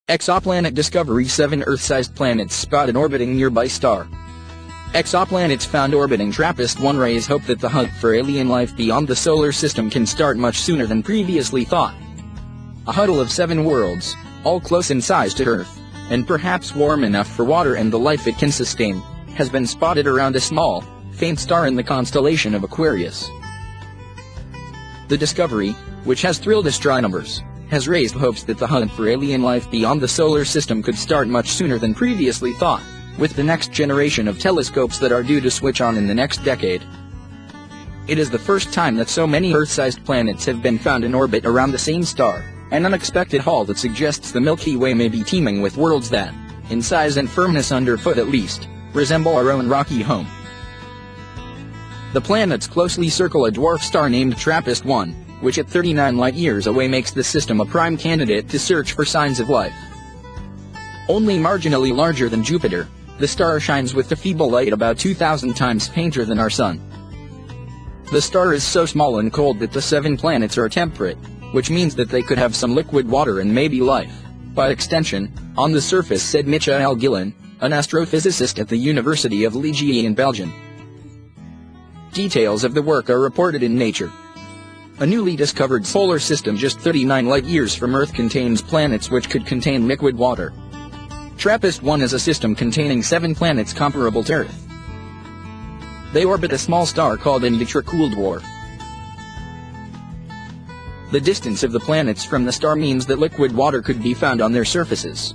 Exoplanet discovery: 7 Earth-sized planets spotted orbiting nearby star. Exoplanets found orbiting TRAPPIST-1 raise hope that the hunt for alien life beyond the solar system can start much sooner than previously thought. A huddle of 7 worlds, all close in size to Earth, and perhaps warm enough for water and the life it can sustain, has been spotted around a small, faint star in the constellation of Aquarius. The discovery, which has thrilled astronomers, has raised hopes that the hunt for alien life beyond the solar system could start much sooner than previously thought, with the next generation of telescopes that are due to switch on in the next decade. It is the first time that so many Earth-sized planets have been found in orbit around the same star, an unexpected haul that suggests the Milky Way may be teeming with worlds that, in size and firmness underfoot at least, resemble our own rocky home. The planets closely circle a dwarf star named TRAPPIST-1, which at 39 light-years away makes the system a prime candidate to search for signs of life. Only marginally larger than Jupiter, the star shines with a feeble light about 2,000 times fainter than our Sun. The star is so small and cold that the 7 planets are temperate, which means that they could have some liquid water and maybe life, by extension, on the surface, said Michael Gillen, an astrophysicist at the University of Liège in Belgium. Details of the work are reported in Nature. A newly discovered solar system just 39 light-years from Earth contains planets which could contain liquid water. TRAPPIST-1 is a system containing 7 planets comparable to Earth. They orbit a small star called an ultra-cool dwarf. The distance of the planets from the star means that liquid water could be found on their surfaces.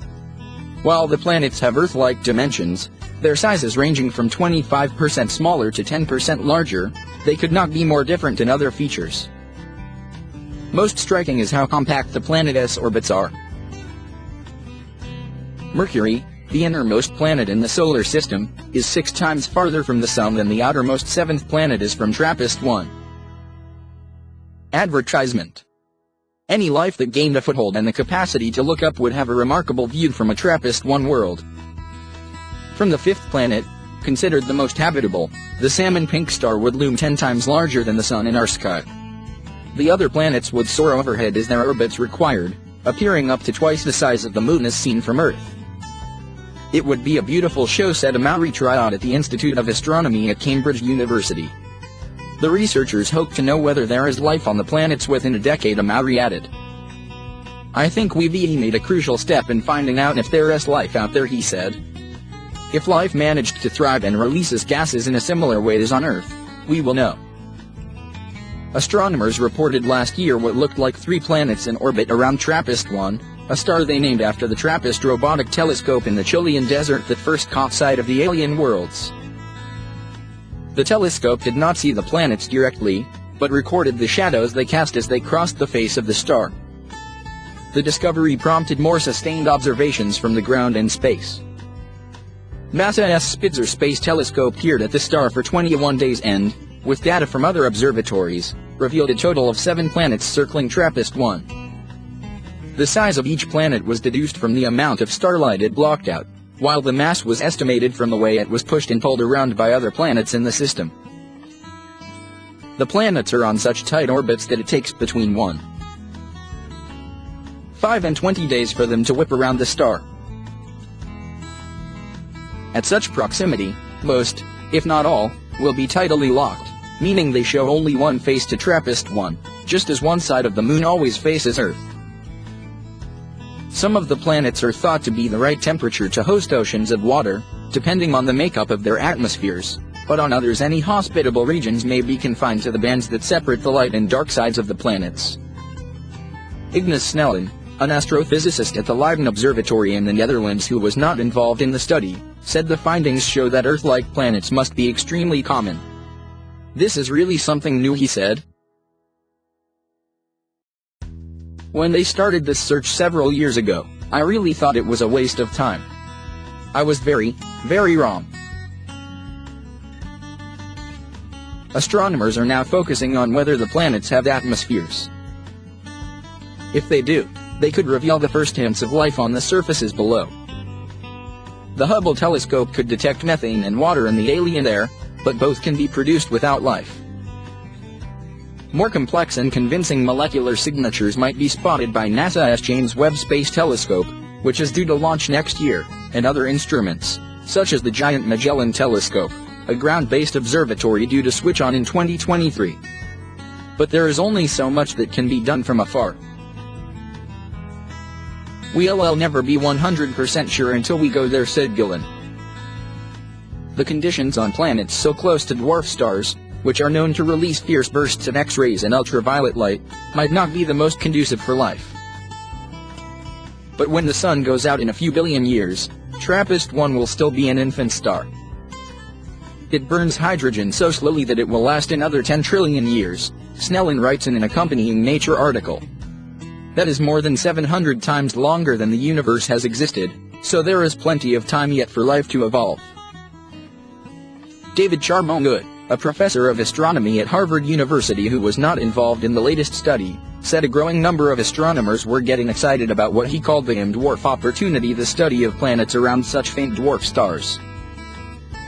While the planets have Earth-like dimensions, their sizes ranging from 25% smaller to 10% larger, they could not be more different in other features. Most striking is how compact the planet's orbits are. Mercury, the innermost planet in the solar system, is 6 times farther from the Sun than the outermost 7th planet is from TRAPPIST-1. Advertisement. Any life that gained a foothold and the capacity to look up would have a remarkable view from a TRAPPIST-1 world. From the 5th planet, considered the most habitable, the salmon-pink star would loom 10 times larger than the Sun in our sky. The other planets would soar overhead as their orbits required, appearing up to twice the size of the Moon as seen from Earth. It would be a beautiful show, said a Maori triad at the Institute of Astronomy at Cambridge University. The researchers hope to know whether there is life on the planets within a decade, a Maori added. I think we've made a crucial step in finding out if there is life out there, he said. If life managed to thrive and releases gases in a similar way as on Earth, we will know. Astronomers reported last year what looked like 3 planets in orbit around TRAPPIST-1, a star they named after the TRAPPIST robotic telescope in the Chilean desert that first caught sight of the alien worlds. The telescope did not see the planets directly, but recorded the shadows they cast as they crossed the face of the star. The discovery prompted more sustained observations from the ground and space. NASA's Spitzer Space Telescope peered at the star for 21 days and, with data from other observatories, revealed a total of 7 planets circling TRAPPIST-1. The size of each planet was deduced from the amount of starlight it blocked out, while the mass was estimated from the way it was pushed and pulled around by other planets in the system. The planets are on such tight orbits that it takes between 5 and 20 days for them to whip around the star. At such proximity, most, if not all, will be tidally locked, meaning they show only one face to TRAPPIST-1, just as one side of the Moon always faces Earth. Some of the planets are thought to be the right temperature to host oceans of water, depending on the makeup of their atmospheres, but on others any hospitable regions may be confined to the bands that separate the light and dark sides of the planets. Ignace Snellen, an astrophysicist at the Leiden Observatory in the Netherlands who was not involved in the study, said the findings show that Earth-like planets must be extremely common. This is really something new, he said. When they started this search several years ago, I really thought it was a waste of time. I was very, very wrong. Astronomers are now focusing on whether the planets have atmospheres. If they do, they could reveal the first hints of life on the surfaces below. The Hubble telescope could detect methane and water in the alien air, but both can be produced without life. More complex and convincing molecular signatures might be spotted by NASA's James Webb Space Telescope, which is due to launch next year, and other instruments, such as the Giant Magellan Telescope, a ground-based observatory due to switch on in 2023. But there is only so much that can be done from afar. "We'll never be 100% sure until we go there," said Gillen. The conditions on planets so close to dwarf stars, which are known to release fierce bursts of X-rays and ultraviolet light, might not be the most conducive for life. But when the sun goes out in a few billion years, TRAPPIST-1 will still be an infant star. It burns hydrogen so slowly that it will last another 10 trillion years, Snellen writes in an accompanying Nature article. That is more than 700 times longer than the universe has existed, so there is plenty of time yet for life to evolve. David Charbonneau, a professor of astronomy at Harvard University who was not involved in the latest study, said a growing number of astronomers were getting excited about what he called the M-dwarf opportunity, the study of planets around such faint dwarf stars.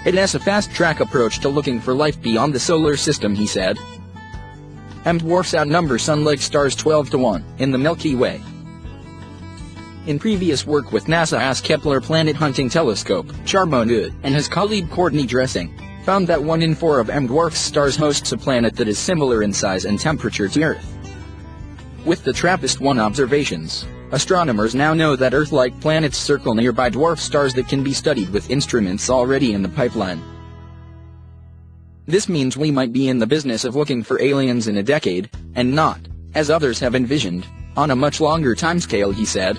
It has a fast-track approach to looking for life beyond the solar system, he said. M-dwarfs outnumber Sun-like stars 12-1 in the Milky Way. In previous work with NASA's Kepler Planet Hunting Telescope, Charbonneau and his colleague Courtney Dressing found that 1 in 4 of M-dwarf stars hosts a planet that is similar in size and temperature to Earth. With the TRAPPIST-1 observations, astronomers now know that Earth-like planets circle nearby dwarf stars that can be studied with instruments already in the pipeline. This means we might be in the business of looking for aliens in a decade, and not, as others have envisioned, on a much longer timescale, he said.